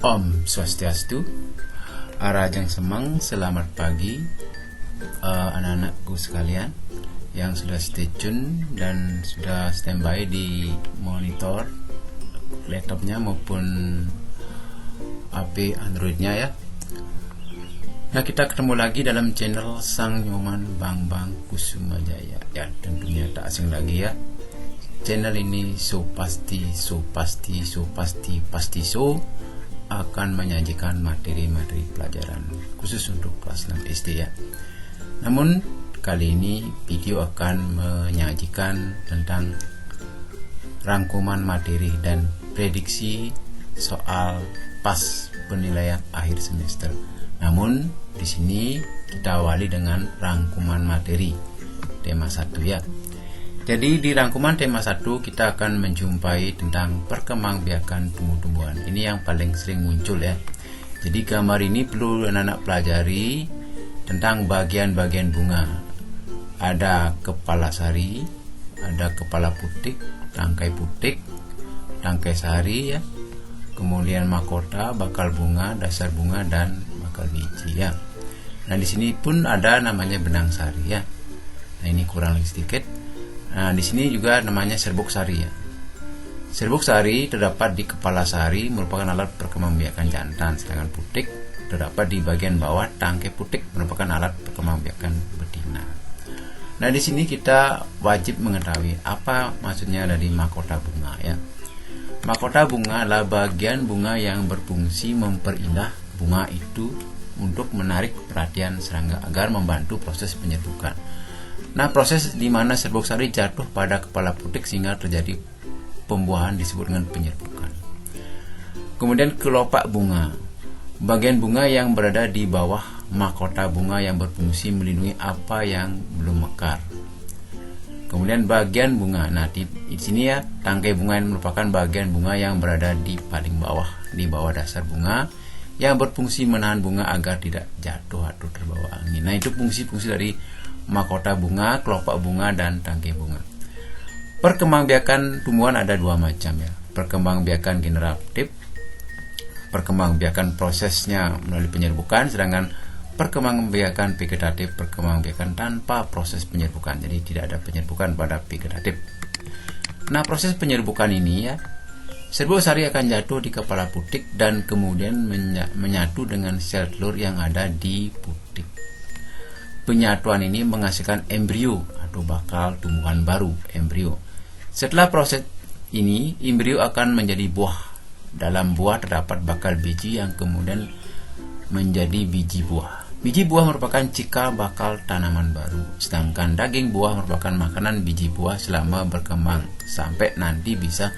Om Swastiastu, Arajang Semang, selamat pagi anak-anakku sekalian yang sudah stay tune dan sudah standby di monitor laptopnya maupun HP Androidnya ya. Nah, kita ketemu lagi dalam channel Sang Nyoman Bang Kusuma Jaya ya, tentunya tak asing lagi ya. Channel ini so pasti akan menyajikan materi-materi pelajaran khusus untuk kelas 6 SD ya. Namun kali ini video akan menyajikan tentang rangkuman materi dan prediksi soal pas penilaian akhir semester. Namun di sini kita awali dengan rangkuman materi tema 1 ya. Jadi di rangkuman tema 1 kita akan menjumpai tentang perkembangbiakan tumbuh-tumbuhan. Ini yang paling sering muncul ya. Jadi gambar ini perlu anak-anak pelajari tentang bagian-bagian bunga. Ada kepala sari, ada kepala putik, tangkai sari ya. Kemudian mahkota, bakal bunga, dasar bunga dan bakal biji ya. Nah, di sini pun ada namanya benang sari ya. Nah, ini kurang lebih sedikit. Nah, di sini juga namanya serbuk sari ya. Serbuk sari terdapat di kepala sari, merupakan alat perkembangbiakan jantan, sedangkan putik terdapat di bagian bawah tangkai putik, merupakan alat perkembangbiakan betina. Nah, di sini kita wajib mengetahui apa maksudnya dari mahkota bunga ya. Mahkota bunga adalah bagian bunga yang berfungsi memperindah bunga itu untuk menarik perhatian serangga agar membantu proses penyerbukan. Nah, proses di mana serbuk sari jatuh pada kepala putik sehingga terjadi pembuahan disebut dengan penyerbukan. Kemudian kelopak bunga, bagian bunga yang berada di bawah mahkota bunga yang berfungsi melindungi apa yang belum mekar. Kemudian bagian bunga, nah di sini ya, tangkai bunga yang merupakan bagian bunga yang berada di paling bawah, di bawah dasar bunga, yang berfungsi menahan bunga agar tidak jatuh atau terbawa angin. Nah, itu fungsi-fungsi dari mahkota bunga, kelopak bunga, dan tangkai bunga. Perkembangbiakan tumbuhan ada dua macam ya. Perkembangbiakan generatif, perkembangbiakan prosesnya melalui penyerbukan, sedangkan perkembangbiakan vegetatif, perkembangbiakan tanpa proses penyerbukan. Jadi tidak ada penyerbukan pada vegetatif. Nah, proses penyerbukan ini ya, serbuk sari akan jatuh di kepala putik dan kemudian menyatu dengan sel telur yang ada di putik. Penyatuan ini menghasilkan embrio atau bakal tumbuhan baru, embrio. Setelah proses ini, embrio akan menjadi buah. Dalam buah terdapat bakal biji yang kemudian menjadi biji buah. Biji buah merupakan cikal bakal tanaman baru, sedangkan daging buah merupakan makanan biji buah selama berkembang sampai nanti bisa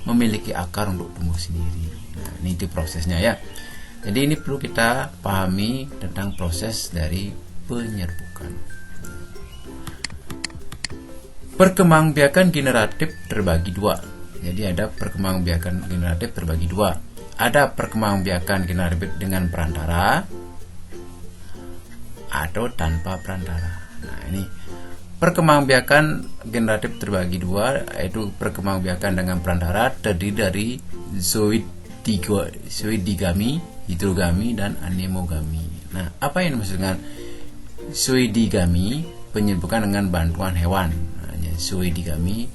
memiliki akar untuk tumbuh sendiri. Nah, ini itu prosesnya ya. Jadi ini perlu kita pahami tentang proses dari penyerbukan. Perkembangbiakan generatif terbagi dua. Jadi ada perkembangbiakan generatif terbagi dua. Ada perkembangbiakan generatif dengan perantara atau tanpa perantara. Nah, ini perkembangbiakan generatif terbagi dua, yaitu perkembangbiakan dengan perantara terdiri dari zooidigami, hidrogami, dan anemogami. Nah, apa yang dimaksud dengan zooidigami? Penyerbukan dengan bantuan hewan. Zooidigami,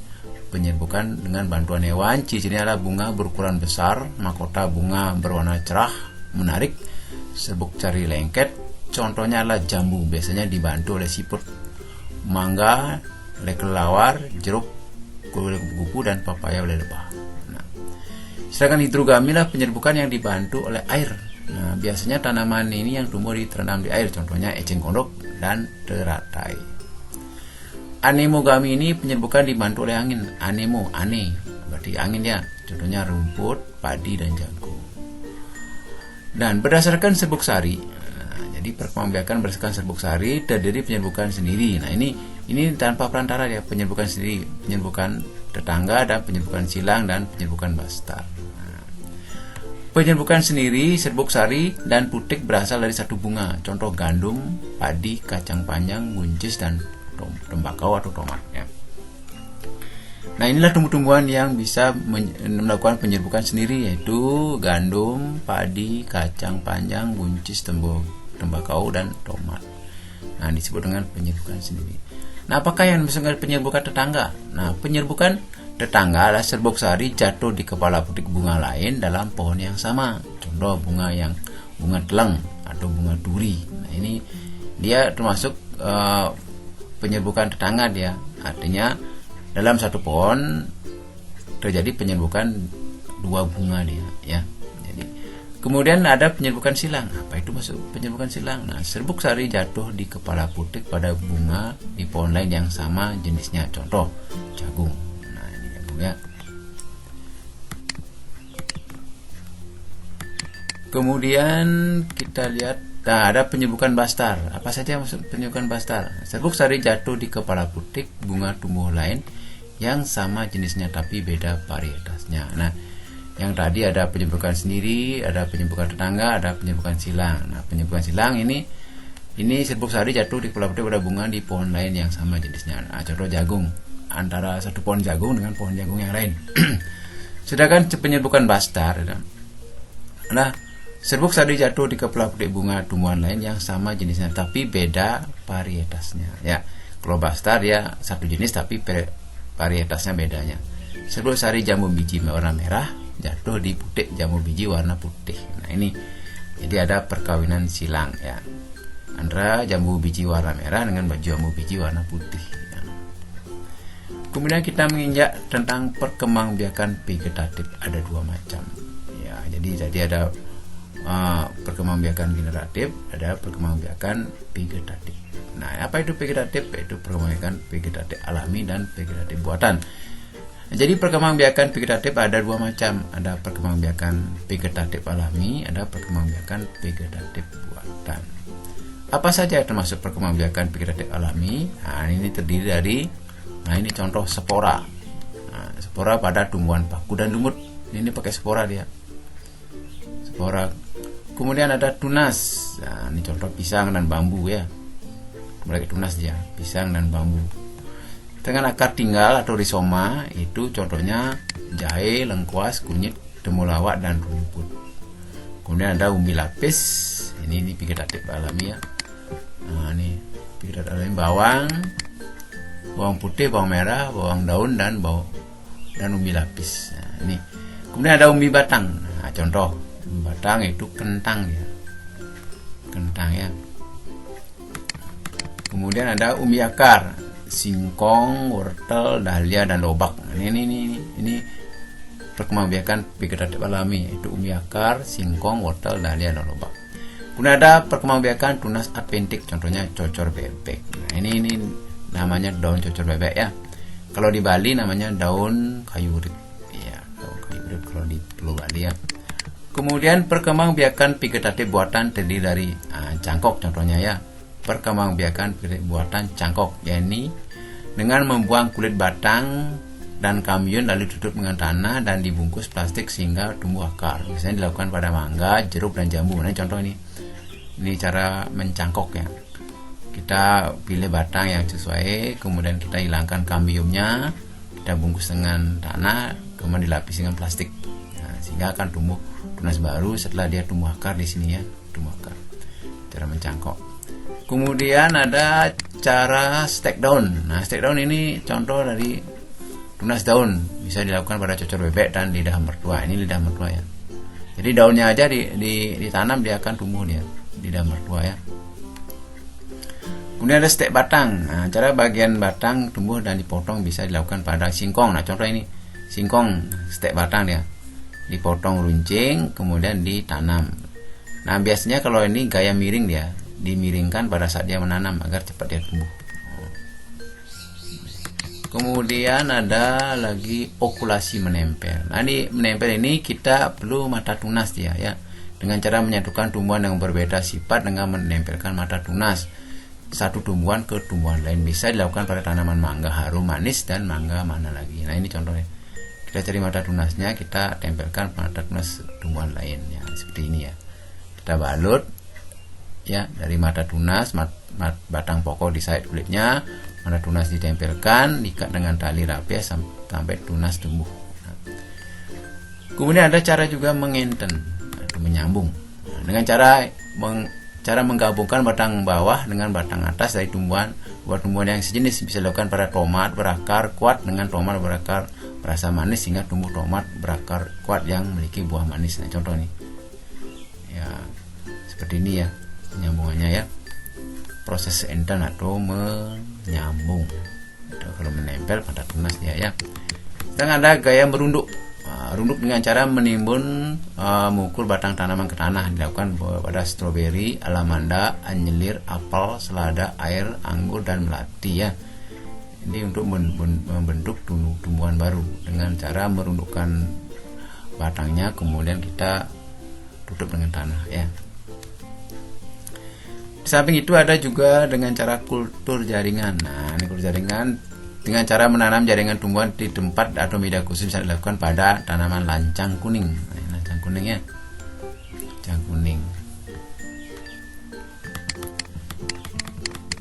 penyerbukan dengan bantuan hewan. Ciri-cirinya adalah bunga berukuran besar, mahkota bunga berwarna cerah, menarik, serbuk sari lengket. Contohnya adalah jambu, biasanya dibantu oleh siput, mangga oleh kelelawar, jeruk oleh kupu-kupu, dan papaya oleh lebah. Nah, sedangkan hidrogami lah penyerbukan yang dibantu oleh air. Nah, biasanya tanaman ini yang tumbuh terendam di air, contohnya eceng gondok dan teratai. Anemogami ini penyerbukan dibantu oleh angin. Ane berarti angin ya, contohnya rumput, padi, dan jagung. Dan berdasarkan serbuk sari, jadi perkembangbiakan berdasarkan serbuk sari terdiri penyerbukan sendiri. Nah, ini tanpa perantara ya, penyerbukan sendiri, penyerbukan tetangga, dan penyerbukan silang, dan penyerbukan bastar. Penyerbukan sendiri, serbuk sari dan putik berasal dari satu bunga, contoh gandum, padi, kacang panjang, buncis, dan tembakau atau tomat ya. Nah, inilah tumbuh-tumbuhan yang bisa melakukan penyerbukan sendiri, yaitu gandum, padi, kacang panjang, buncis, tembakau, dan tomat. Nah, disebut dengan penyerbukan sendiri. Nah, apakah yang disebut penyerbukan tetangga? Nah, penyerbukan tetangga adalah serbuk sari jatuh di kepala putik bunga lain dalam pohon yang sama. Contoh bunga teleng atau bunga duri. Nah, ini dia termasuk penyerbukan tetangga dia. Artinya dalam satu pohon terjadi penyerbukan dua bunga dia, ya. Jadi kemudian ada penyerbukan silang. Apa itu maksud penyerbukan silang? Nah, serbuk sari jatuh di kepala putik pada bunga di pohon lain yang sama jenisnya. Contoh jagung. Nah, ini jagung ya. Kemudian kita lihat, nah, ada penyerbukan bastar. Apa saja maksud penyerbukan bastar? Serbuk sari jatuh di kepala putik bunga tumbuh lain yang sama jenisnya tapi beda varietasnya. Nah, yang tadi ada penyerbukan sendiri, ada penyerbukan tetangga, ada penyerbukan silang. Nah, penyerbukan silang ini serbuk sari jatuh di kepala putik pada bunga di pohon lain yang sama jenisnya. Nah, contoh jagung, antara satu pohon jagung dengan pohon jagung yang lain. Sedangkan penyerbukan bastar, nah, serbuk sari jatuh di kepala putik bunga tumbuhan lain yang sama jenisnya tapi beda varietasnya. Ya, kalau bastar dia satu jenis tapi varietasnya bedanya. Serbuk sari jambu biji warna merah jatuh di putik jambu biji warna putih. Nah, ini jadi ada perkawinan silang, ya, antara jambu biji warna merah dengan jambu biji warna putih, ya. Kemudian kita menginjak tentang perkembangbiakan vegetatif. Ada dua macam, ya. Jadi ada perkembangbiakan generatif, ada perkembangbiakan vegetatif. Nah, apa itu vegetatif? Yaitu perkembangbiakan vegetatif alami dan vegetatif buatan. Nah, jadi perkembangbiakan vegetatif ada dua macam. Ada perkembangbiakan vegetatif alami, ada perkembangbiakan vegetatif buatan. Apa saja termasuk perkembangbiakan vegetatif alami? Nah, ini terdiri dari, nah, ini contoh spora. Nah, spora pada tumbuhan paku dan lumut. Ini pakai spora dia. Spora. Kemudian ada tunas. Nah, ini contoh pisang dan bambu, ya. Mulai tunas dia, pisang dan bambu. Dengan akar tinggal atau rizoma, itu contohnya jahe, lengkuas, kunyit, temulawak, dan rumput. Kemudian ada umbi lapis. Ini vegetatif alami, ya. Nah, ini vegetatif alami, bawang putih, bawang merah, bawang daun, dan umbi lapis. Nah, ini. Kemudian ada umbi batang. Nah, contoh umbi batang itu kentang, ya. Kentang, ya. Kemudian ada umbi akar, singkong, wortel, dahlia, dan lobak. Ini perkembangbiakan vegetatif alami, yaitu umbi akar, singkong, wortel, dahlia, dan lobak. Kemudian ada perkembangbiakan tunas adventik, contohnya cocor bebek. Nah, ini namanya daun cocor bebek, ya. Kalau di Bali namanya daun kayu urip, ya, daun kayu urip kalau di Pulau Bali, ya. Kemudian perkembangbiakan vegetatif buatan terdiri dari cangkok, contohnya, ya. Perkembangbiakan buatan cangkok, yakni dengan membuang kulit batang dan kambiun lalu tutup dengan tanah dan dibungkus plastik sehingga tumbuh akar. Biasanya dilakukan pada mangga, jeruk, dan jambu. Nah, contoh ini cara mencangkok, ya. Kita pilih batang yang sesuai, kemudian kita hilangkan kambiumnya, kita bungkus dengan tanah, kemudian dilapisi dengan plastik, nah, sehingga akan tumbuh tunas baru setelah dia tumbuh akar di sini, ya, tumbuh akar. Cara mencangkok. Kemudian ada cara stek daun. Nah, stek daun ini contoh dari tunas daun, bisa dilakukan pada cocor bebek dan lidah mertua. Ini lidah mertua, ya. Jadi daunnya aja ditanam, dia akan tumbuh dia lidah mertua, ya. Kemudian ada stek batang. Nah, cara bagian batang tumbuh dan dipotong bisa dilakukan pada singkong. Nah, contoh ini singkong stek batang dia, dipotong runcing kemudian ditanam. Nah, biasanya kalau ini gaya miring dia, dimiringkan pada saat dia menanam agar cepat dia tumbuh. Kemudian ada lagi okulasi menempel. Nah, di menempel ini kita perlu mata tunas dia, ya, dengan cara menyatukan tumbuhan yang berbeda sifat dengan menempelkan mata tunas satu tumbuhan ke tumbuhan lain. Bisa dilakukan pada tanaman mangga harum manis dan mangga mana lagi. Nah, ini contohnya. Kita cari mata tunasnya, kita tempelkan mata tunas tumbuhan lain, ya, seperti ini, ya. Kita balut, ya, dari mata tunas, batang pokok disait kulitnya, mata tunas ditempelkan, diikat dengan tali rapiah sampai tunas tumbuh. Kemudian ada cara juga mengenten atau menyambung. Dengan cara menggabungkan batang bawah dengan batang atas dari tumbuhan yang sejenis, bisa dilakukan pada tomat berakar kuat dengan tomat berakar berasa manis sehingga tumbuh tomat berakar kuat yang memiliki buah manis. Nah, contoh nih. Ya, seperti ini ya penyambungannya ya. Proses enten atau menyambung. Kalau menempel pada tunas dia ya. Sedang ada gaya merunduk. Runduk dengan cara menimbun mengukur batang tanaman ke tanah, dilakukan pada stroberi, alamanda, anjelir, apel, selada, air, anggur, dan melati ya. Ini untuk membentuk tumbuhan baru dengan cara merundukkan batangnya, kemudian kita tutup dengan tanah ya. Di samping itu ada juga dengan cara kultur jaringan. Nah, ini kultur jaringan dengan cara menanam jaringan tumbuhan di tempat atau media khusus, bisa dilakukan pada tanaman lancang kuning. Nah, lancang kuning ya. Lancang kuning.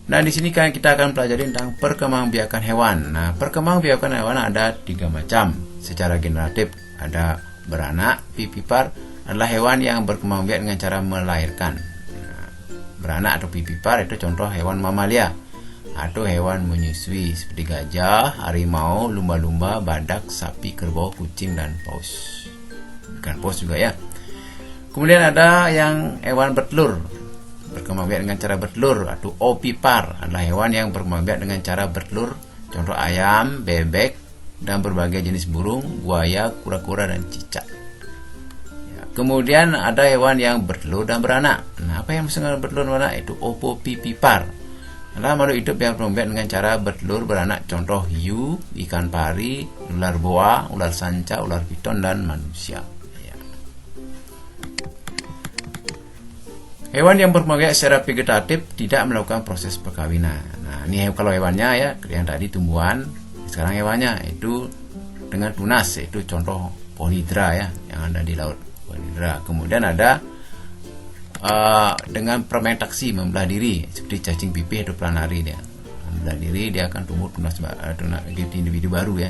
Nah, di sini kan kita akan pelajari tentang perkembangbiakan hewan. Nah, perkembangbiakan hewan ada 3 macam. Secara generatif ada beranak, pipipar adalah hewan yang berkembangbiak dengan cara melahirkan. Nah, beranak atau pipipar itu contoh hewan mamalia atau hewan menyusui seperti gajah, harimau, lumba-lumba, badak, sapi, kerbau, kucing, dan paus. Ikan paus juga ya. Kemudian ada yang hewan bertelur, berkembangbiak dengan cara bertelur atau ovipar, adalah hewan yang berkembangbiak dengan cara bertelur. Contoh ayam, bebek, dan berbagai jenis burung, buaya, kura-kura, dan cicak. Ya, kemudian ada hewan yang bertelur dan beranak. Nah, apa yang maksudnya bertelur dan beranak? Itu ovovivipar. Adalah makhluk hidup yang berkembang dengan cara bertelur beranak, contoh hiu, ikan pari, ular boa, ular sanca, ular piton, dan manusia. Ya. Hewan yang berkembang secara vegetatif tidak melakukan proses perkawinan. Nah, ini kalau hewannya ya, yang tadi tumbuhan, sekarang hewannya itu dengan tunas, yaitu contoh pohidra ya, yang ada di laut. Pohidra. Kemudian ada dengan fermentasi, membelah diri, seperti cacing pipih atau planari dia. Membelah diri, dia akan tumbuh tunas individu baru ya.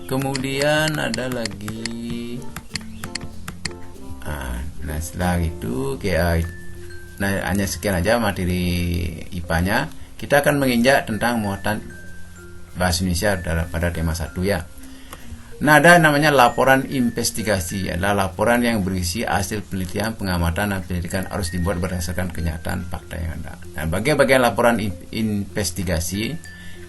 Kemudian ada lagi nah setelah itu hanya sekian aja materi IPA-nya. Kita akan menginjak tentang muatan bahasa Indonesia pada tema 1 ya. Nah, ada namanya laporan investigasi, adalah laporan yang berisi hasil penelitian, pengamatan, dan penyelidikan harus dibuat berdasarkan kenyataan fakta yang ada. Nah, bagian laporan investigasi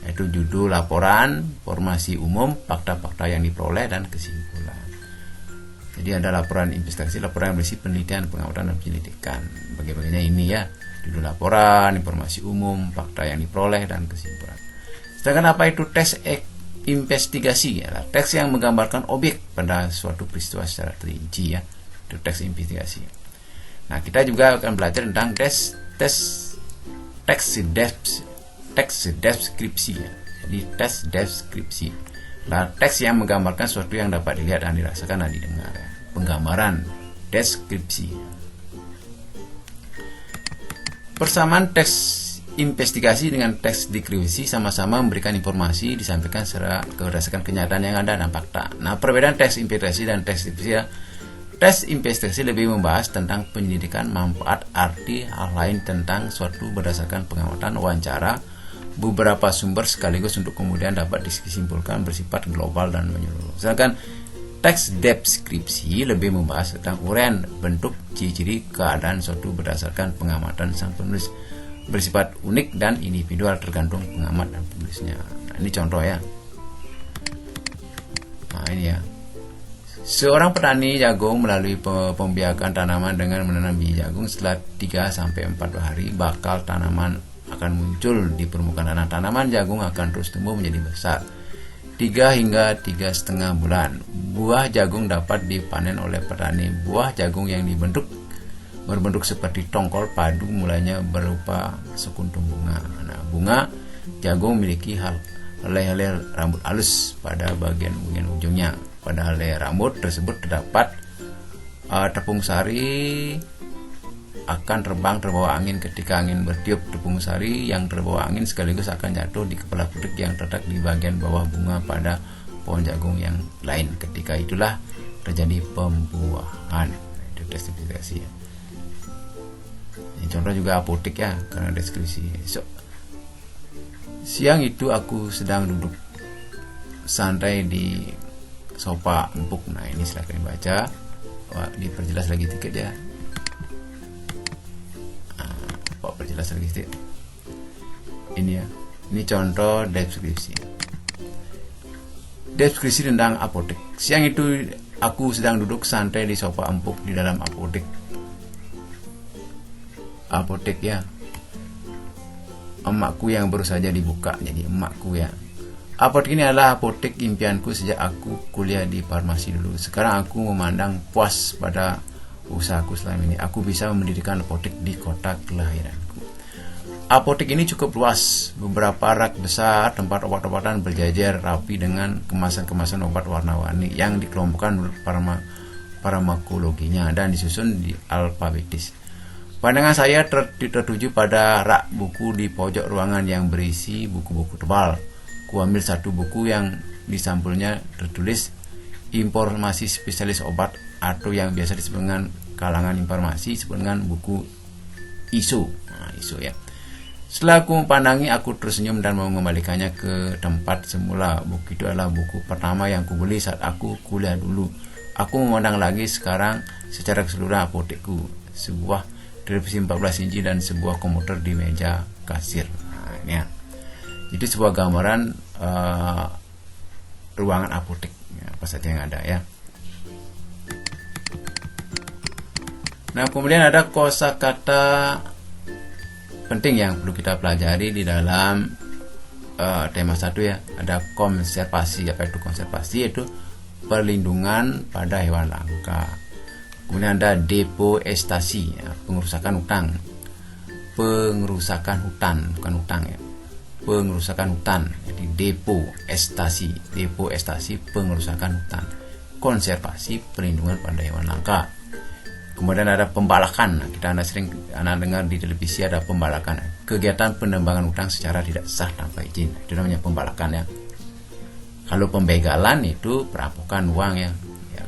yaitu judul laporan, informasi umum, fakta-fakta yang diperoleh, dan kesimpulan. Jadi ada laporan investigasi, laporan yang berisi penelitian, pengamatan, dan penyelidikan. Bagian-bagiannya ini ya, judul laporan, informasi umum, fakta yang diperoleh, dan kesimpulan. Sedangkan apa itu tes investigasi, adalah teks yang menggambarkan objek pada suatu peristiwa secara terinci ya. Itu teks investigasi. Nah, kita juga akan belajar tentang teks deskripsi ya. Jadi teks deskripsi. Nah, teks yang menggambarkan sesuatu yang dapat dilihat dan dirasakan dan didengar ya. Penggambaran deskripsi. Persamaan teks investigasi dengan teks deskripsi sama-sama memberikan informasi, disampaikan secara berdasarkan kenyataan yang ada dan fakta. Nah, perbedaan teks investigasi dan teks deskripsi ya. Teks investigasi lebih membahas tentang penyelidikan, manfaat, arti, hal lain tentang suatu berdasarkan pengamatan, wawancara, beberapa sumber sekaligus untuk kemudian dapat disimpulkan, bersifat global dan menyeluruh. Sedangkan teks deskripsi lebih membahas tentang uraian bentuk, ciri-ciri, keadaan suatu berdasarkan pengamatan sang penulis, bersifat unik dan individual tergantung pengamat dan penulisnya. Nah, ini contoh ya. Nah, ini ya. Seorang petani jagung melalui pembiakan tanaman dengan menanam biji jagung. Setelah 3-4 hari bakal tanaman akan muncul di permukaan tanah. Tanaman jagung akan terus tumbuh menjadi besar 3 hingga 3,5 bulan. Buah jagung dapat dipanen oleh petani. Buah jagung yang berbentuk seperti tongkol padu mulanya berupa sekuntum bunga. Nah, bunga jagung memiliki helai-helai rambut halus pada bagian ujungnya. Pada helai rambut tersebut terdapat tepung sari akan terbang terbawa angin. Ketika angin bertiup, tepung sari yang terbawa angin sekaligus akan jatuh di kepala putih yang terletak di bagian bawah bunga pada pohon jagung yang lain. Ketika itulah terjadi pembuahan. Itu deskripsi ya. Ini contoh juga apotek ya, karena deskripsi. Siang itu aku sedang duduk santai di sofa empuk. Nah, ini silahkan dibaca. Wah, diperjelas lagi dikit ya. Perjelas lagi sedikit. Ini ya. Ini contoh deskripsi. Deskripsi tentang apotek. Siang itu aku sedang duduk santai di sofa empuk di dalam apotek. Apotek ya. Emakku yang baru saja dibuka, jadi emakku ya. Apotek ini adalah apotek impianku sejak aku kuliah di farmasi dulu. Sekarang aku memandang puas pada usahaku selama ini. Aku bisa mendirikan apotek di kota kelahiranku. Apotek ini cukup luas, beberapa rak besar tempat obat-obatan berjajar rapi dengan kemasan-kemasan obat warna-warni yang dikelompokkan farmakologinya dan disusun di alfabetis. Pandangan saya tertuju pada rak buku di pojok ruangan yang berisi buku-buku tebal. Ku ambil satu buku yang di sampulnya tertulis informasi spesialis obat atau yang biasa disebut dengan kalangan informasi disebut dengan buku ISO. Nah, ISO ya. Setelah aku mempandangi, aku tersenyum dan mengembalikannya ke tempat semula. Buku itu adalah buku pertama yang kubeli saat aku kuliah dulu. Aku memandang lagi sekarang secara keseluruhan apotekku. Sebuah televisi 14 inci dan sebuah komputer di meja kasir. Nah, ini ya. Jadi sebuah gambaran ruangan apotek. Ya, apa saja yang ada ya. Nah, kemudian ada kosakata penting yang perlu kita pelajari di dalam tema 1 ya. Ada konservasi. Apa itu konservasi? Yaitu perlindungan pada hewan langka. Kemudian ada deforestasi ya, pengerusakan hutan. Pengerusakan hutan, bukan hutang ya. Pengerusakan hutan. Jadi deforestasi, pengerusakan hutan. Konservasi, perlindungan pada hewan langka. Kemudian ada pembalakan. Kita sering dengar di televisi ada pembalakan. Kegiatan penebangan hutan secara tidak sah tanpa izin. Itu namanya pembalakan ya. Kalau pembegalan itu perampokan uang ya.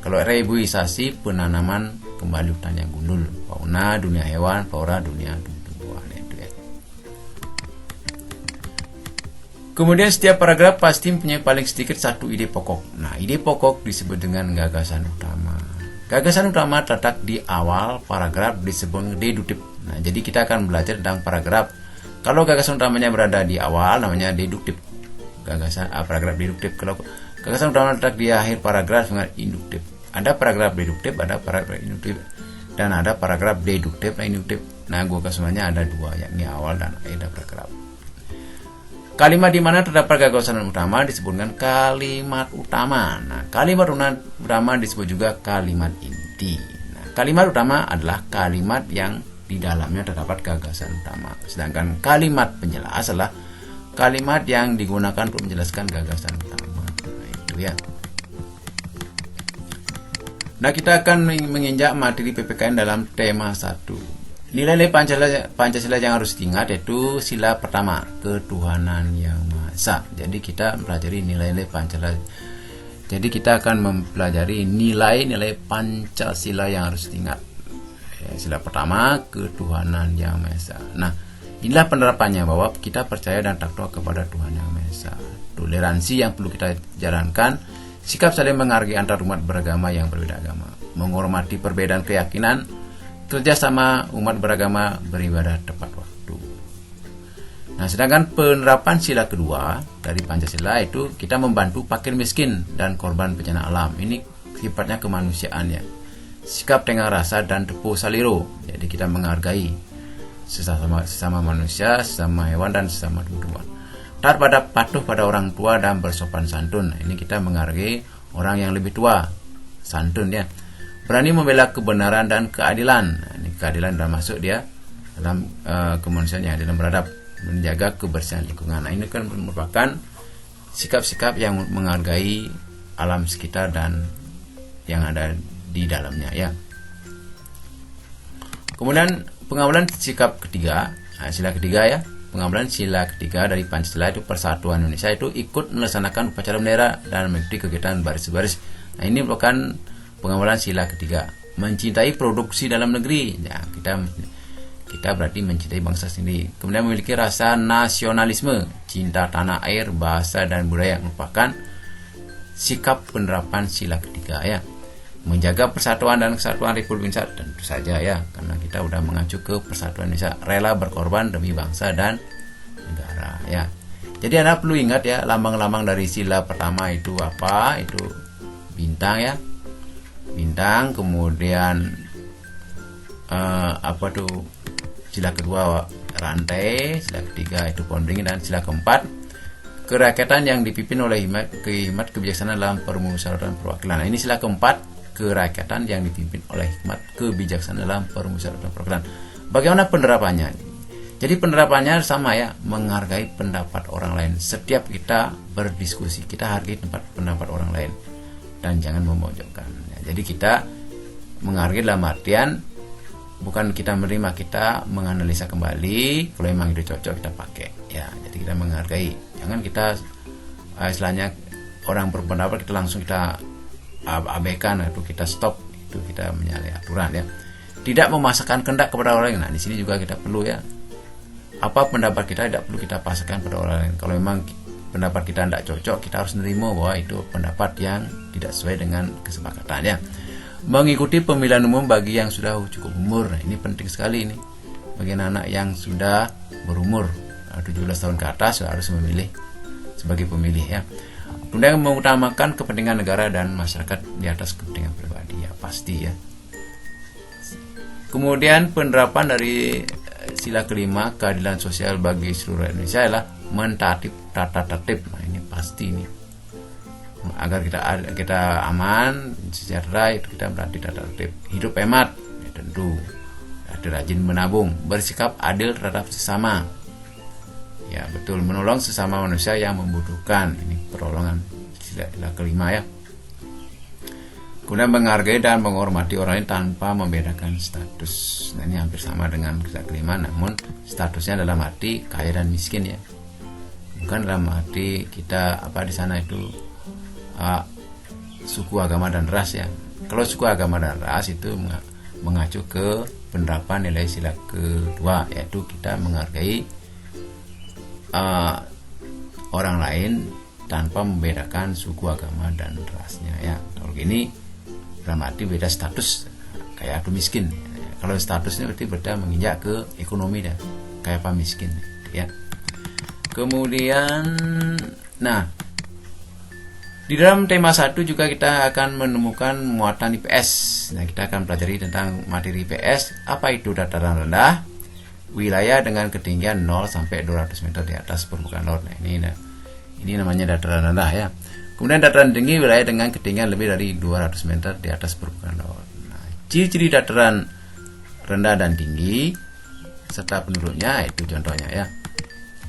Kalau reboisasi, penanaman kembali hutan yang gundul. Fauna, dunia hewan, flora, dunia tumbuhan itu ya. Kemudian setiap paragraf pasti punya paling sedikit satu ide pokok. Nah, ide pokok disebut dengan gagasan utama. Gagasan utama terletak di awal paragraf disebut deduktif. Nah, jadi kita akan belajar tentang paragraf. Kalau gagasan utamanya berada di awal namanya deduktif. Gagasan paragraf deduktif. Kalau gagasan utama terletak di akhir paragraf dengan induktif. Ada paragraf deduktif, ada paragraf induktif, dan ada paragraf deduktif dan induktif. Nah, gagasannya ada dua, yakni awal dan akhir paragraf. Kalimat di mana terdapat gagasan utama disebutkan kalimat utama. Nah, kalimat utama disebut juga kalimat inti. Nah, kalimat utama adalah kalimat yang di dalamnya terdapat gagasan utama. Sedangkan kalimat penjelas adalah kalimat yang digunakan untuk menjelaskan gagasan utama. Nah, itu ya. Nah, kita akan menginjak materi PPKN dalam tema 1. Nilai-nilai Pancasila yang harus diingat yaitu sila pertama, ketuhanan yang Maha Esa. Jadi kita mempelajari nilai-nilai Pancasila. Jadi kita akan mempelajari nilai-nilai Pancasila yang harus diingat. Ya, sila pertama, ketuhanan yang Maha Esa. Nah, inilah penerapannya bahwa kita percaya dan takluk kepada Tuhan yang Maha Esa. Toleransi yang perlu kita jalankan, sikap saling menghargai antar umat beragama yang berbeda agama, menghormati perbedaan keyakinan, kerjasama umat beragama, beribadah tepat waktu. Nah, sedangkan penerapan sila kedua dari Pancasila itu kita membantu fakir miskin dan korban bencana alam. Ini sifatnya kemanusiaan ya. Sikap tengah rasa dan tepu saliro. Jadi kita menghargai sesama manusia, sesama hewan dan sesama tumbuhan. Taat patuh pada orang tua dan bersopan santun. Nah, ini kita menghargai orang yang lebih tua, santun ya. Berani membela kebenaran dan keadilan. Nah, ini keadilan dalam masuk dia dalam kemanusiaan dalam beradab, menjaga kebersihan lingkungan. Nah, ini kan merupakan sikap-sikap yang menghargai alam sekitar dan yang ada di dalamnya ya. Kemudian pengawalan sikap ketiga, sila ketiga ya, pengambilan sila ketiga dari Pancasila itu Persatuan Indonesia itu ikut melaksanakan upacara bendera dan mengikuti kegiatan baris-baris. Nah, ini merupakan pengambilan sila ketiga. Mencintai produksi dalam negeri. Ya, kita berarti mencintai bangsa sendiri. Kemudian memiliki rasa nasionalisme, cinta tanah air, bahasa dan budaya, merupakan sikap penerapan sila ketiga ya. Menjaga persatuan dan kesatuan Republik Indonesia tentu saja ya, karena kita udah mengacu ke persatuan Indonesia, rela berkorban demi bangsa dan negara ya. Jadi Anda perlu ingat ya, lambang-lambang dari sila pertama itu apa? Itu bintang ya. Bintang, kemudian apa tuh? Sila kedua rantai, sila ketiga itu pohon beringin, dan sila keempat kerakyatan yang dipimpin oleh hikmat kebijaksanaan dalam permusyawaratan perwakilan. Nah, ini sila keempat, kerakyatan yang dipimpin oleh hikmat kebijaksanaan dalam permusyawaratan perwakilan. Bagaimana penerapannya? Jadi penerapannya sama ya, menghargai pendapat orang lain. Setiap kita berdiskusi, kita hargai pendapat orang lain dan jangan memojokkan. Ya, jadi kita menghargai dalam artian bukan kita menerima, kita menganalisa kembali. Kalau memang itu cocok kita pakai. Ya, jadi kita menghargai. Jangan kita istilahnya orang berpendapat kita langsung kita abaikan atau kita stop, itu kita menyalahi aturan ya. Tidak memaksakan kehendak kepada orang lain. Nah, di sini juga kita perlu ya. Apa pendapat kita tidak perlu kita paksakan pada orang lain. Kalau memang pendapat kita tidak cocok, kita harus menerima bahwa itu pendapat yang tidak sesuai dengan kesepakatan ya. Mengikuti pemilihan umum bagi yang sudah cukup umur. Nah, ini penting sekali ini. Bagi anak yang sudah berumur 17 tahun ke atas harus memilih sebagai pemilih ya. Kemudian mengutamakan kepentingan negara dan masyarakat di atas kepentingan pribadi ya, pasti ya. Kemudian penerapan dari sila kelima, keadilan sosial bagi seluruh Indonesia adalah mentaati tata tertib. Nah, ini pasti nih. Agar kita aman, sejahtera, itu kita mentaati tata tertib. Hidup hemat, ya tentu. Rajin menabung, bersikap adil terhadap sesama. Ya betul, menolong sesama manusia yang membutuhkan. Ini pertolongan sila kelima ya. Kemudian menghargai dan menghormati orang lain tanpa membedakan status. Nah, ini hampir sama dengan sila kelima, namun statusnya dalam arti kaya dan miskin ya. Bukan dalam arti kita apa di sana itu suku, agama dan ras ya. Kalau suku, agama dan ras itu mengacu ke penerapan nilai sila kedua, yaitu kita menghargai orang lain tanpa membedakan suku, agama dan rasnya ya. Kalau gini dalam arti beda status, kayak atau miskin. Kalau statusnya berarti menginjak ke ekonomi dah, kayak apa miskin ya. Kemudian nah, di dalam tema 1 juga kita akan menemukan muatan IPS. Nah, kita akan pelajari tentang materi IPS. Apa itu dataran rendah? Wilayah dengan ketinggian 0 sampai 200 meter di atas permukaan laut. Nah, ini namanya dataran rendah ya. Kemudian dataran tinggi, wilayah dengan ketinggian lebih dari 200 meter di atas permukaan laut. Nah, ciri-ciri dataran rendah dan tinggi serta penduduknya itu contohnya ya.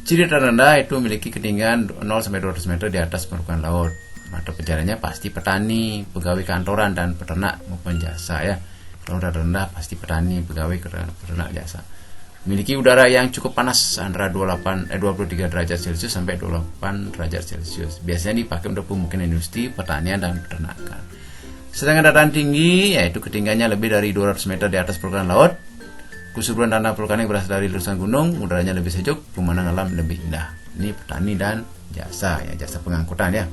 Ciri dataran rendah itu memiliki ketinggian 0 sampai 200 meter di atas permukaan laut. Mata pencariannya pasti petani, pegawai kantoran dan peternak maupun jasa ya. Kalau dataran rendah pasti petani, pegawai, peternak, jasa. Memiliki udara yang cukup panas antara 23 derajat Celcius sampai 28 derajat Celcius. Biasanya dipakai untuk pemukiman industri, pertanian dan peternakan. Sedangkan dataran tinggi yaitu ketinggiannya lebih dari 200 meter di atas permukaan laut. Kesuburan tanah vulkanik berasal dari letusan gunung, udaranya lebih sejuk, pemandangan alam lebih indah. Ini petani dan jasa ya, jasa pengangkutan ya.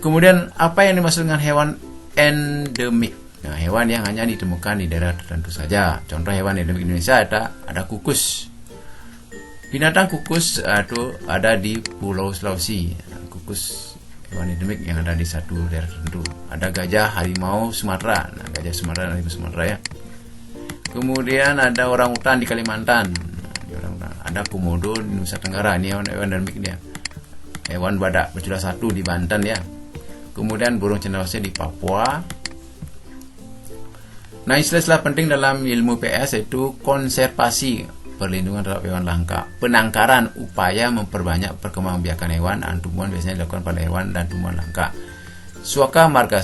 Kemudian apa yang dimaksud dengan hewan endemik? Nah, hewan yang hanya ditemukan di daerah tertentu saja. Contoh hewan endemik Indonesia ada kukus. Binatang kukus itu ada di Pulau Sulawesi. Kukus hewan endemik yang ada di satu daerah tertentu. Ada gajah harimau Sumatera. Nah, gajah Sumatera dan harimau Sumatera ya. Kemudian ada orangutan di Kalimantan. Ada komodo di Nusa Tenggara. Ini hewan endemik dia. Hewan badak bercula satu di Banten ya. Kemudian burung cendrawasih di Papua. Nah, istilah-istilah penting dalam ilmu PS yaitu konservasi, perlindungan terhadap hewan langka, penangkaran, upaya memperbanyak perkembangbiakan hewan dan tumbuhan biasanya dilakukan pada hewan dan tumbuhan langka. Suaka marga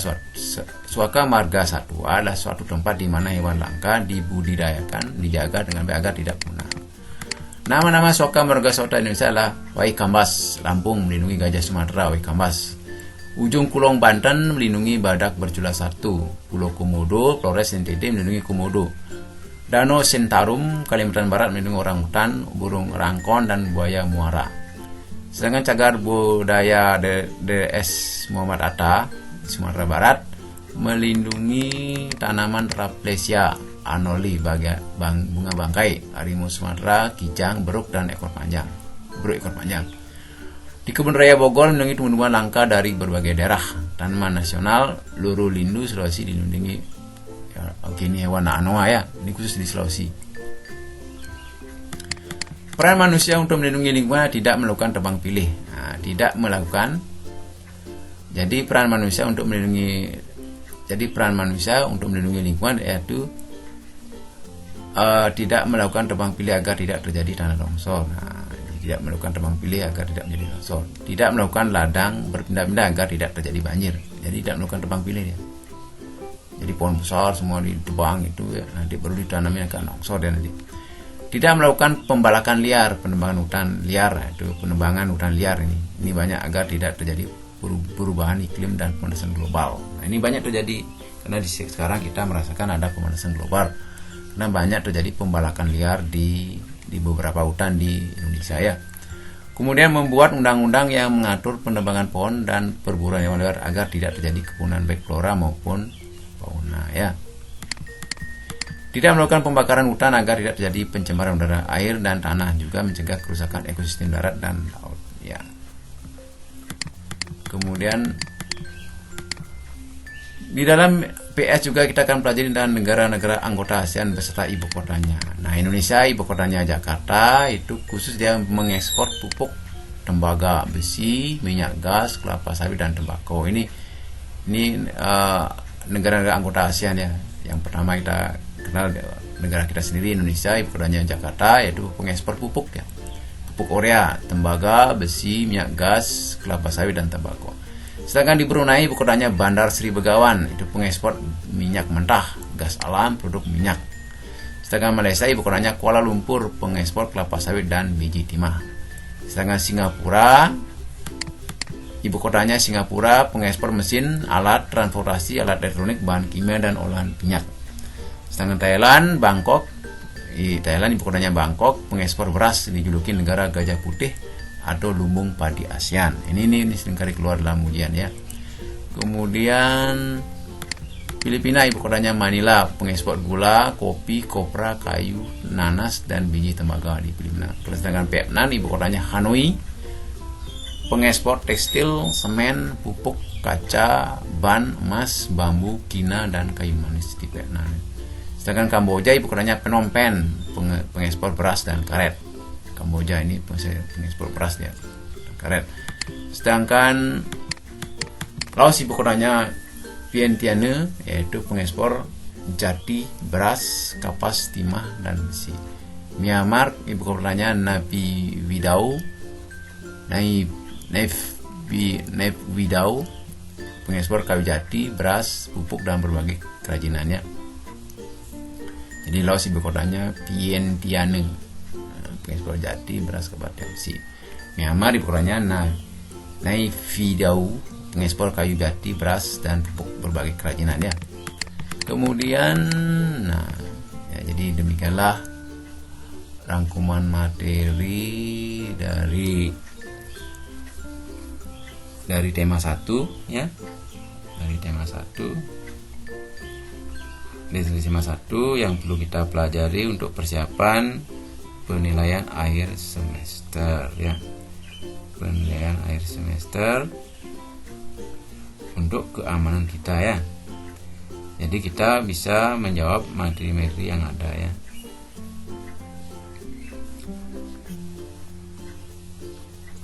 satwa adalah suatu tempat di mana hewan langka dibudidayakan, dijaga dengan baik agar tidak punah. Nama-nama Soka Marga Satwa Indonesia adalah Waikambas Lampung melindungi gajah Sumatera Waikambas. Ujung Kulon Banten melindungi badak berjula 1. Pulau Komodo Flores NTT melindungi komodo. Danau Sentarum Kalimantan Barat melindungi orangutan, burung rangkon dan buaya muara. Sedangkan cagar budaya DS Muhammad Atta di Sumatera Barat melindungi tanaman Rafflesia anoli, bunga bangkai, harimau Sumatera, kijang, beruk dan ekor panjang. Di Kebun Raya Bogor melindungi tumbuhan langka dari berbagai daerah. Tanaman nasional Luru Lindu Sulawesi dilindungi. Oke, ini hewan anoa ya, ini khusus di Sulawesi. Peran manusia untuk melindungi lingkungan tidak melakukan tebang pilih. Jadi peran manusia untuk melindungi lingkungan yaitu tidak melakukan tebang pilih agar tidak terjadi tanah longsor. Tidak melakukan tebang pilih agar tidak menjadi longsor. Tidak melakukan ladang berpindah-pindah agar tidak terjadi banjir. Jadi tidak melakukan tebang pilih ya. Jadi pohon besar semua ditebang itu ya, nanti baru ditanamin akan longsor dan nanti. Tidak melakukan pembalakan liar, penebangan hutan liar, itu penebangan hutan liar ini. Ini banyak agar tidak terjadi perubahan iklim dan pemanasan global. Nah, ini banyak terjadi karena sekarang kita merasakan ada pemanasan global. Karena banyak terjadi pembalakan liar di beberapa hutan di Indonesia ya. Kemudian membuat undang-undang yang mengatur penebangan pohon dan perburuan hewan liar agar tidak terjadi kepunahan baik flora maupun fauna ya. Tidak melakukan pembakaran hutan agar tidak terjadi pencemaran udara, air dan tanah, juga mencegah kerusakan ekosistem darat dan laut ya. Kemudian di dalam PS juga kita akan pelajari tentang negara-negara anggota ASEAN beserta ibu kotanya. Nah, Indonesia ibu kotanya Jakarta, itu khusus dia mengekspor pupuk, tembaga, besi, minyak gas, kelapa sawit dan tembakau. Ini negara-negara anggota ASEAN ya. Yang pertama kita kenal negara kita sendiri Indonesia, ibu kotanya Jakarta, yaitu pengekspor pupuk ya. Pupuk urea, tembaga, besi, minyak gas, kelapa sawit dan tembakau. Sedangkan di Brunei ibu kotanya Bandar Sri Begawan, itu pengekspor minyak mentah, gas alam, produk minyak. Sedangkan Malaysia ibu kotanya Kuala Lumpur, pengekspor kelapa sawit dan biji timah. Sedangkan Singapura ibu kotanya Singapura, pengekspor mesin, alat transportasi, alat elektronik, bahan kimia dan olahan minyak. Sedangkan Thailand, Thailand ibu kotanya Bangkok, pengekspor beras, dijuluki negara gajah putih atau lumbung padi ASEAN. Ini seringkali keluar dalam ujian ya. Kemudian Filipina ibu kotanya Manila, pengekspor gula, kopi, kopra, kayu, nanas dan biji tembaga di Filipina. Sedangkan Vietnam ibu kotanya Hanoi, pengekspor tekstil, semen, pupuk, kaca, ban, emas, bambu, kina dan kayu manis di Vietnam. Sedangkan Kamboja ibu kotanya Phnom Penh, pengekspor beras dan karet. Kamboja ini pengekspor beras ya, karet. Sedangkan Laos ibu kotanya Vientiane, yaitu pengekspor jati, beras, kapas, timah dan besi. Myanmar ibu kotanya Naypyidaw, pengekspor kayu jati, beras, pupuk dan berbagai kerajinannya. Jadi Laos ibu kotanya Vientiane, pengekspor jati, beras, kapas, dan besi. Myanmar ibu kotanya Naypyidaw, pengekspor kayu jati, beras dan pupuk berbagai kerajinan ya. Kemudian jadi demikianlah rangkuman materi dari tema 1 ya. Dari tema 1 yang perlu kita pelajari untuk persiapan penilaian akhir semester ya. Penilaian akhir semester untuk keamanan kita ya. Jadi kita bisa menjawab materi-materi yang ada ya.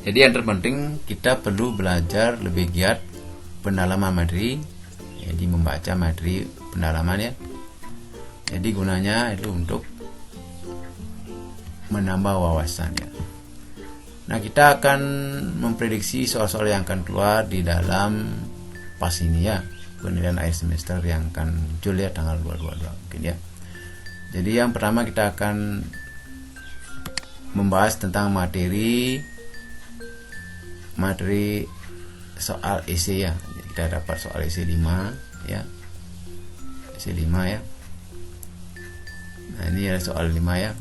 Jadi yang terpenting kita perlu belajar lebih giat pendalaman materi, jadi membaca materi pendalaman ya. Jadi gunanya itu untuk menambah wawasan ya. Nah, kita akan memprediksi soal-soal yang akan keluar di dalam pas ini ya, penilaian akhir semester yang akan muncul ya tanggal 22 mungkin ya. Jadi yang pertama kita akan membahas tentang materi soal esai ya. Kita dapat soal esai 5 ya. Esai 5 ya. Nah, ini ada soal 5 ya.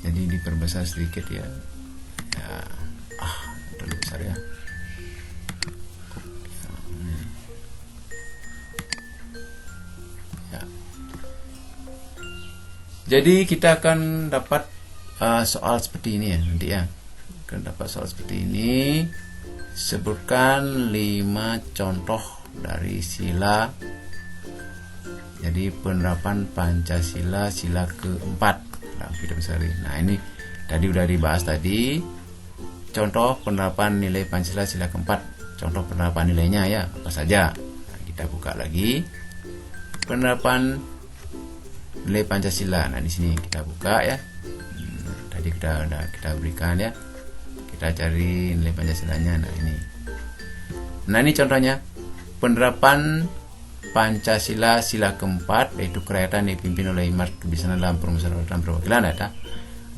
Jadi diperbesar sedikit ya. Terlalu besar ya. Jadi kita akan dapat soal seperti ini ya nanti ya. Akan dapat soal seperti ini. Sebutkan 5 contoh dari sila. Jadi penerapan Pancasila sila keempat dalam kehidupan sehari. Nah, ini tadi udah dibahas tadi. Contoh penerapan nilai Pancasila sila keempat. Contoh penerapan nilainya ya apa saja. Nah, kita buka lagi. Penerapan nilai Pancasila. Nah, di sini kita buka ya. Tadi kita berikan ya. Kita cari nilai Pancasilanya. Nah, ini. Nah, ini contohnya. Penerapan Pancasila sila keempat yaitu kerakyatan dipimpin oleh iman kebijaksanaan dalam permusyawaratan dan perwakilan ada.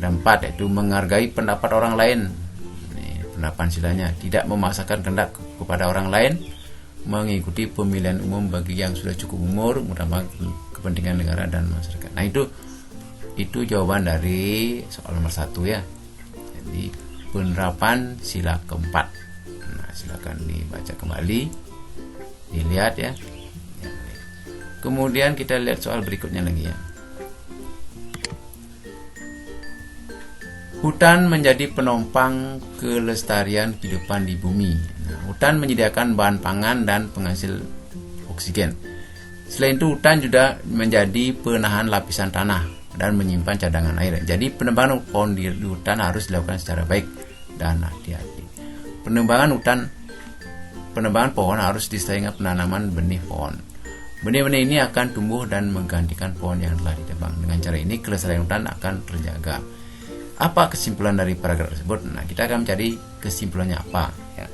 Dan 4 yaitu menghargai pendapat orang lain. Ini penerapan silanya tidak memaksakan kehendak kepada orang lain, mengikuti pemilihan umum bagi yang sudah cukup umur, mengutamakan kepentingan negara dan masyarakat. Nah, itu jawaban dari soal nomor 1 ya. Jadi penerapan sila keempat. Nah, silakan dibaca kembali, dilihat ya. Kemudian kita lihat soal berikutnya lagi ya. Hutan menjadi penopang kelestarian kehidupan di bumi. Nah, hutan menyediakan bahan pangan dan penghasil oksigen. Selain itu, hutan juga menjadi penahan lapisan tanah dan menyimpan cadangan air. Jadi penebangan pohon di hutan harus dilakukan secara baik dan hati-hati. Penebangan pohon harus disertai dengan penanaman benih pohon. Benih-benih ini akan tumbuh dan menggantikan pohon yang telah ditebang. Dengan cara ini kelestarian hutan akan terjaga. Apa kesimpulan dari paragraf tersebut? Nah, kita akan mencari kesimpulannya apa ya.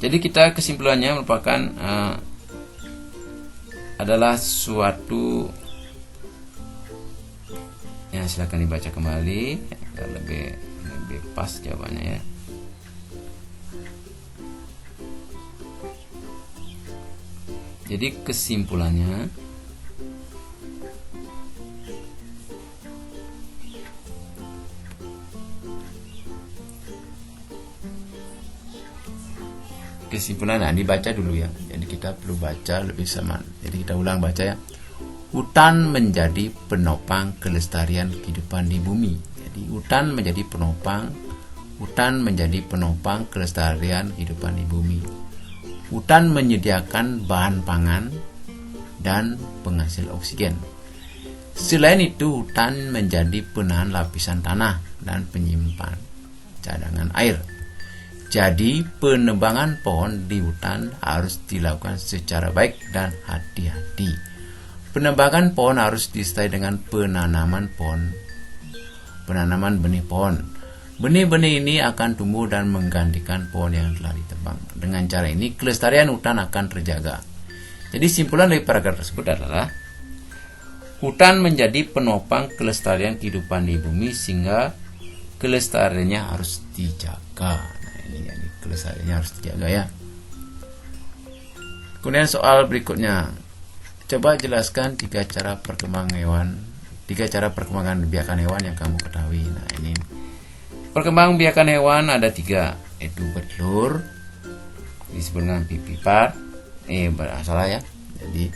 Jadi kesimpulannya merupakan adalah suatu ya, silakan dibaca kembali ya, lebih pas jawabannya ya. Jadi kesimpulannya nah, dibaca dulu ya. Jadi kita perlu baca lebih sama. Jadi kita ulang baca ya. Hutan menjadi penopang kelestarian kehidupan di bumi. Jadi hutan menjadi penopang kelestarian kehidupan di bumi. Hutan menyediakan bahan pangan dan penghasil oksigen. Selain itu, hutan menjadi penahan lapisan tanah dan penyimpan cadangan air. Jadi, penebangan pohon di hutan harus dilakukan secara baik dan hati-hati. Penebangan pohon harus disertai dengan penanaman benih pohon. Benih-benih ini akan tumbuh dan menggantikan pohon yang telah ditebang. Dengan cara ini, kelestarian hutan akan terjaga. Jadi simpulan dari paragraf tersebut adalah hutan menjadi penopang kelestarian kehidupan di bumi sehingga kelestariannya harus dijaga. Nah, ini jadi kelestariannya harus dijaga ya. Kemudian soal berikutnya. Coba jelaskan 3 cara perkembangan biakan hewan yang kamu ketahui. Nah, ini perkembangan biakan hewan ada 3, yaitu bertelur, disebut dengan pipipar. Salah ya. Jadi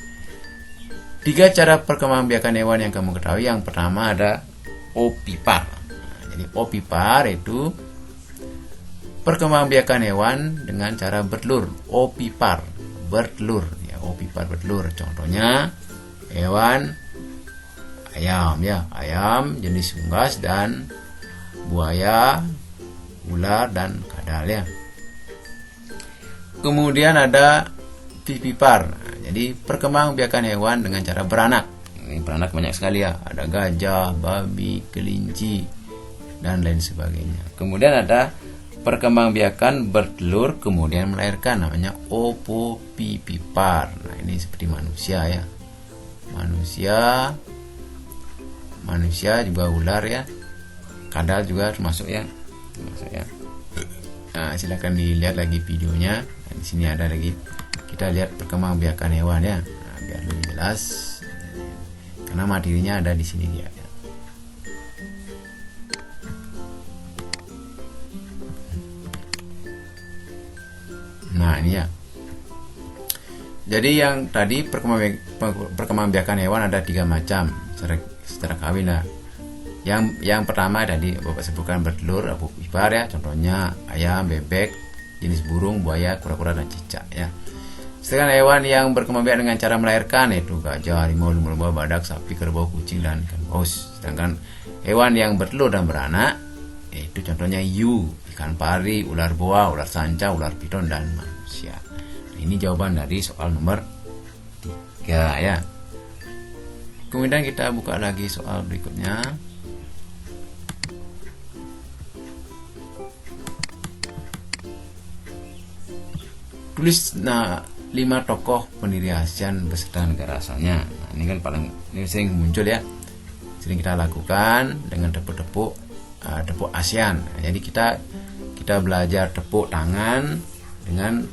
3 cara perkembangan biakan hewan yang kamu ketahui. Yang pertama ada opipar. Nah, jadi opipar itu perkembangan biakan hewan dengan cara bertelur. Opipar bertelur ya, opipar bertelur. Contohnya hewan ayam ya, ayam jenis unggas dan buaya, ular dan kadal ya. Kemudian ada pipipar. Nah, jadi perkembangan biakan hewan dengan cara beranak. Ini beranak banyak sekali ya. Ada gajah, babi, kelinci dan lain sebagainya. Kemudian ada perkembangan biakan bertelur kemudian melahirkan, namanya opopipipar. Nah, ini seperti manusia ya. manusia juga ular ya, kadal juga termasuk ya. Nah, silakan dilihat lagi videonya. Nah, di sini ada lagi, kita lihat perkembangbiakan hewan ya. Nah, biar lebih jelas, karena materinya ada di sini dia. Nah, ini ya. Jadi yang tadi perkembangbiakan hewan ada 3 macam secara kawin ya. Yang pertama tadi Bapak sebutkan bertelur, ovivivar ya, contohnya ayam, bebek, jenis burung, buaya, kura-kura dan cicak ya. Sedangkan hewan yang berkembangbiak dengan cara melahirkan yaitu gajah, harimau, lumba-lumba, badak, sapi, kerbau, kucing dan ikan paus. Sedangkan hewan yang bertelur dan beranak yaitu contohnya hiu, ikan pari, ular boa, ular sanca, ular piton dan manusia. Nah, ini jawaban dari soal nomor 3 ya. Kemudian kita buka lagi soal berikutnya. Tulis 5 tokoh pendiri ASEAN beserta negara asalnya. Nah, ini kan ini sering muncul ya, sering kita lakukan dengan tepuk ASEAN. Nah, jadi kita belajar tepuk tangan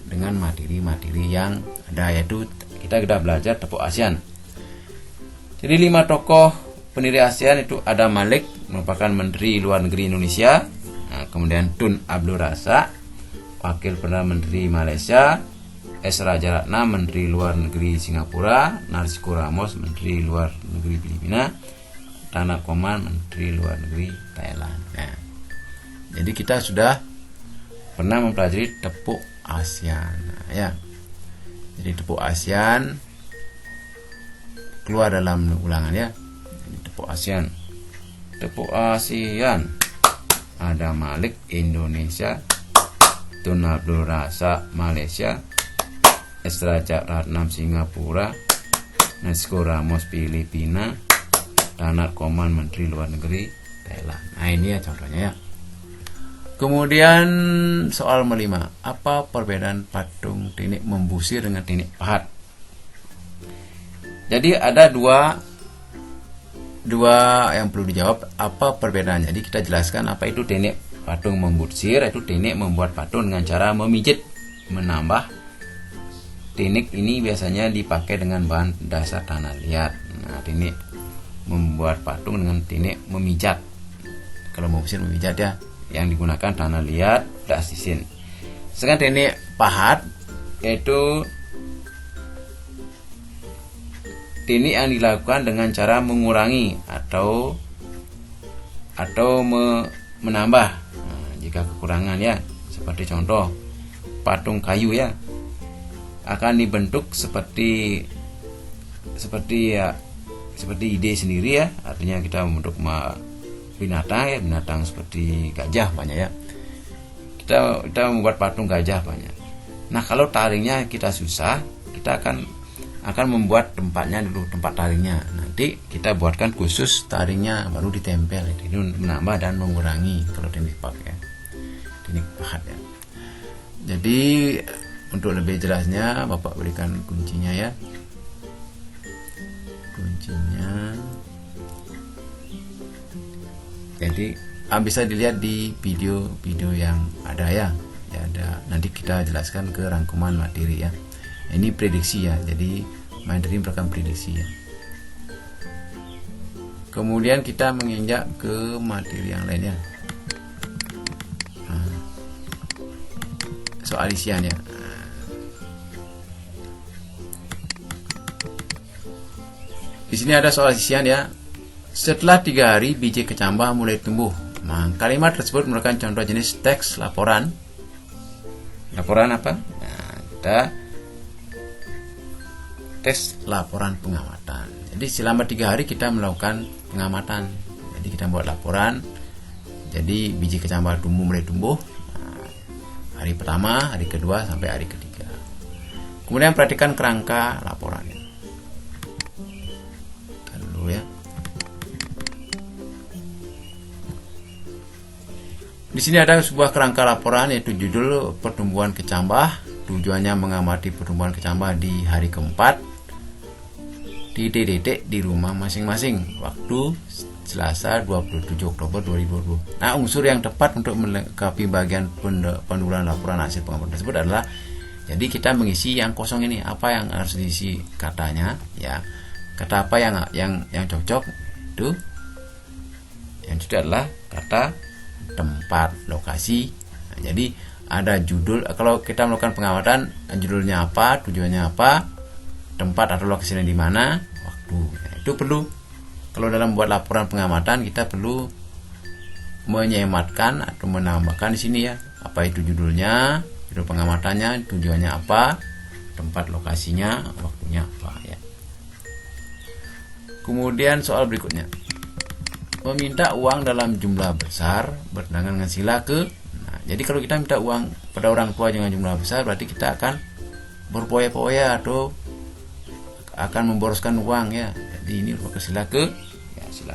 dengan materi-materi yang ada, yaitu kita belajar tepuk ASEAN. Jadi 5 tokoh pendiri ASEAN itu ada Malik, merupakan Menteri Luar Negeri Indonesia. Nah, kemudian Tun Abdul Razak, Wakil Perdana Menteri Malaysia. S. Rajaratnam, Menteri Luar Negeri Singapura. Narcisco Ramos, Menteri Luar Negeri Filipina. Tana Koman, Menteri Luar Negeri Thailand. Nah, jadi kita sudah pernah mempelajari tepuk ASEAN. Nah, ya. Jadi tepuk ASEAN keluar dalam ulangan ya. Jadi tepuk ASEAN. Tepuk ASEAN. Ada Malik Indonesia, Tun Abdul Razak Malaysia, S. Rajaratnam Singapura, Narcisco Ramos Filipina, Tana Koman Menteri Luar Negeri Thailand. Nah, ini ya contohnya ya. Kemudian soal kelima, apa perbedaan patung teknik membusir dengan teknik pahat? Jadi ada dua yang perlu dijawab, apa perbedaannya. Jadi kita jelaskan apa itu teknik patung membusir, yaitu teknik membuat patung dengan cara memijit, menambah. Teknik ini biasanya dipakai dengan bahan dasar tanah liat. Nah, teknik membuat patung dengan teknik memijat. Kalau membusir memijat ya, yang digunakan tanah liat, dastisin. Sedangkan teknik pahat yaitu teknik yang dilakukan dengan cara mengurangi atau menambah jika kekurangan ya. Seperti contoh patung kayu ya, akan dibentuk seperti ide sendiri ya. Artinya kita membentuk binatang seperti gajah banyak ya. Kita membuat patung gajah banyak. Nah, kalau taringnya kita susah, kita akan membuat tempatnya dulu, tempat taringnya. Nanti kita buatkan khusus taringnya, baru ditempel. Ini menambah dan mengurangi kalau teknik pakai teknik pahat ya. Jadi untuk lebih jelasnya Bapak berikan kuncinya ya. Kuncinya. Jadi bisa dilihat di video yang ada ya. Ya ada. Nanti kita jelaskan ke rangkuman materi ya. Ini prediksi ya. Jadi materi merupakan prediksi ya. Kemudian kita menginjak ke materi yang lainnya. Soal isian ya. Di sini ada soal isian ya. Setelah 3 hari biji kecambah mulai tumbuh. Nah, kalimat tersebut merupakan contoh jenis teks laporan. Laporan apa? Nah, kita teks laporan pengamatan. Jadi selama 3 hari kita melakukan pengamatan. Jadi kita buat laporan. Jadi biji kecambah mulai tumbuh. Nah, hari pertama, hari kedua sampai hari ketiga. Kemudian perhatikan kerangka laporannya. Ya. Di sini ada sebuah kerangka laporan yaitu judul pertumbuhan kecambah. Tujuannya mengamati pertumbuhan kecambah di hari keempat. titik-titik di rumah masing-masing. Waktu Selasa 27 Oktober 2020. Nah, unsur yang tepat untuk melengkapi bagian penurunan laporan hasil pengamatan tersebut adalah, jadi kita mengisi yang kosong ini, apa yang harus diisi katanya, ya. Kata apa yang cocok itu? Yang itu adalah kata tempat, lokasi. Nah, jadi ada judul. Kalau kita melakukan pengamatan, judulnya apa, tujuannya apa, tempat atau lokasinya di mana, waktu. Nah, itu perlu. Kalau dalam buat laporan pengamatan, kita perlu menyematkan atau menambahkan di sini ya. Apa itu judulnya, judul pengamatannya, tujuannya apa, tempat lokasinya, waktunya apa ya. Kemudian soal berikutnya. Meminta uang dalam jumlah besar bertentangan dengan sila ke. Nah, jadi kalau kita minta uang pada orang tua dengan jumlah besar, berarti kita akan berpoya-poya atau akan memboroskan uang ya. Jadi ini merupakan sila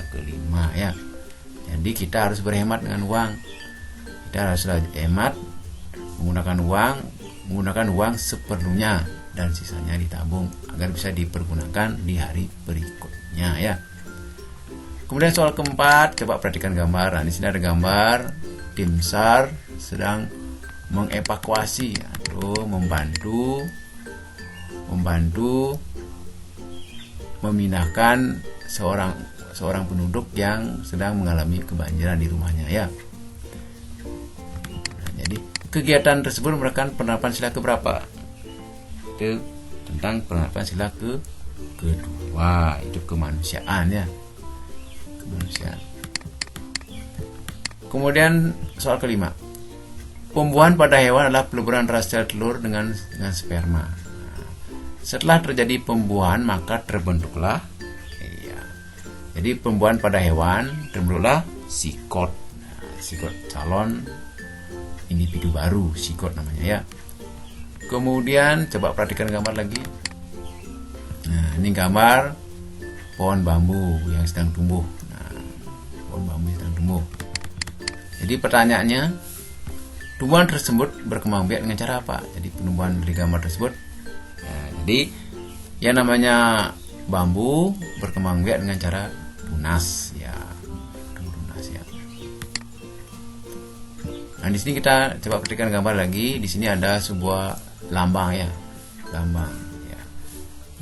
kelima ya. Jadi kita harus berhemat dengan uang. Kita harus hemat menggunakan uang seperlunya dan sisanya ditabung agar bisa dipergunakan di hari berikutnya ya. Kemudian soal keempat, coba perhatikan gambar. Nah, di sini ada gambar tim SAR sedang mengevakuasi atau membantu memindahkan seorang penduduk yang sedang mengalami kebanjiran di rumahnya ya. Nah, jadi kegiatan tersebut merupakan penerapan sila keberapa? Itu tentang penerapan sila kedua, itu kemanusiaan ya. Kemanusiaan. Kemudian soal kelima. Pembuahan pada hewan adalah peleburan ras sel telur dengan sperma. Nah, setelah terjadi pembuahan maka terbentuklah jadi pembuahan pada hewan terbentuklah sikot. Nah, sikot calon individu baru, sikot namanya ya. Kemudian coba perhatikan gambar lagi. Nah, ini gambar pohon bambu yang sedang tumbuh. Nah, pohon bambu yang sedang tumbuh. Jadi pertanyaannya, tumbuhan tersebut berkembang biak dengan cara apa? Jadi penumbuhan dari gambar tersebut. Nah, jadi yang namanya bambu berkembang biak dengan cara tunas ya. Nah, di sini kita coba perhatikan gambar lagi. Di sini ada sebuah lambang ya.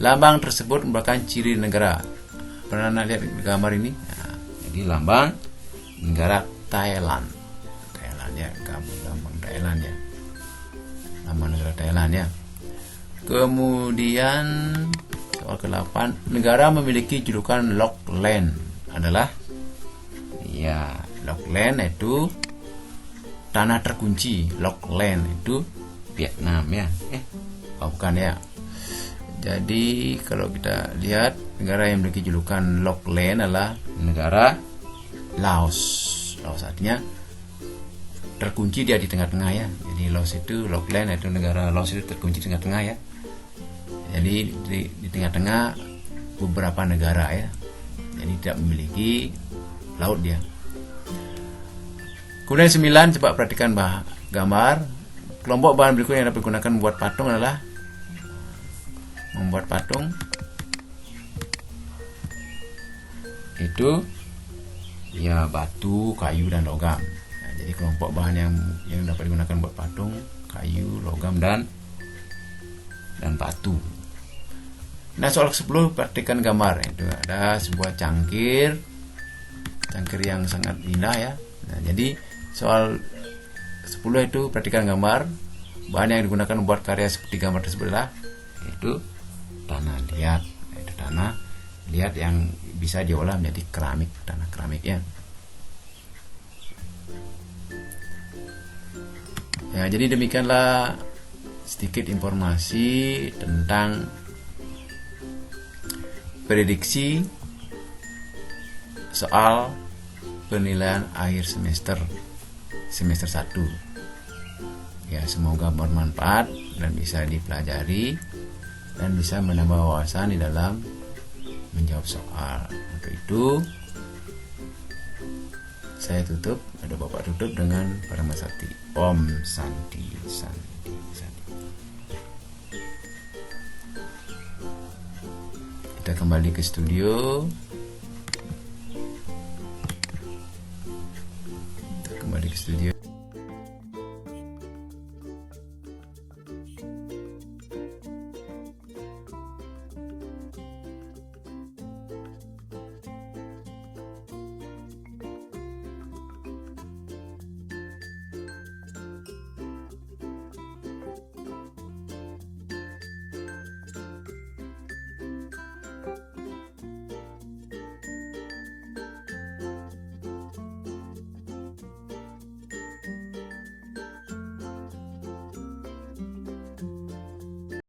Lambang tersebut merupakan ciri negara. Pernah lihat gambar ini? Nah, jadi lambang negara Thailand ya, lambang Thailand ya. Lambang negara Thailand ya. Kemudian soal ke-8, negara memiliki julukan Lock Land adalah ya, Lock Land itu tanah terkunci. Lock Land itu Vietnam ya. Bukan ya. Jadi kalau kita lihat negara yang memiliki julukan Lock Land adalah negara Laos. Laos artinya terkunci, dia di tengah-tengah ya. Jadi Laos itu, Lock Land itu negara Laos itu terkunci di tengah-tengah ya. Jadi di tengah-tengah beberapa negara ya. Jadi tidak memiliki laut dia. Kemudian 9, coba perhatikan gambar. Kelompok bahan berikut yang dapat digunakan membuat patung adalah membuat patung itu ya batu, kayu dan logam. Nah, jadi kelompok bahan yang dapat digunakan buat patung, kayu, logam dan batu. Nah, soal 10, perhatikan gambar. Itu ada sebuah cangkir yang sangat indah ya. Nah, jadi soal 10 itu perhatikan gambar. Bahan yang digunakan membuat karya seperti gambar tersebut adalah yaitu tanah liat. Itu tanah liat yang bisa diolah menjadi keramik, tanah keramik ya. Ya, jadi demikianlah sedikit informasi tentang prediksi soal penilaian akhir semester 1. Ya, semoga bermanfaat dan bisa dipelajari dan bisa menambah wawasan di dalam menjawab soal. Untuk itu saya tutup, ada Bapak tutup dengan Parama Sakti. Om Santi Santi Santi. Kita Kita kembali ke studio. Kita kembali ke studio.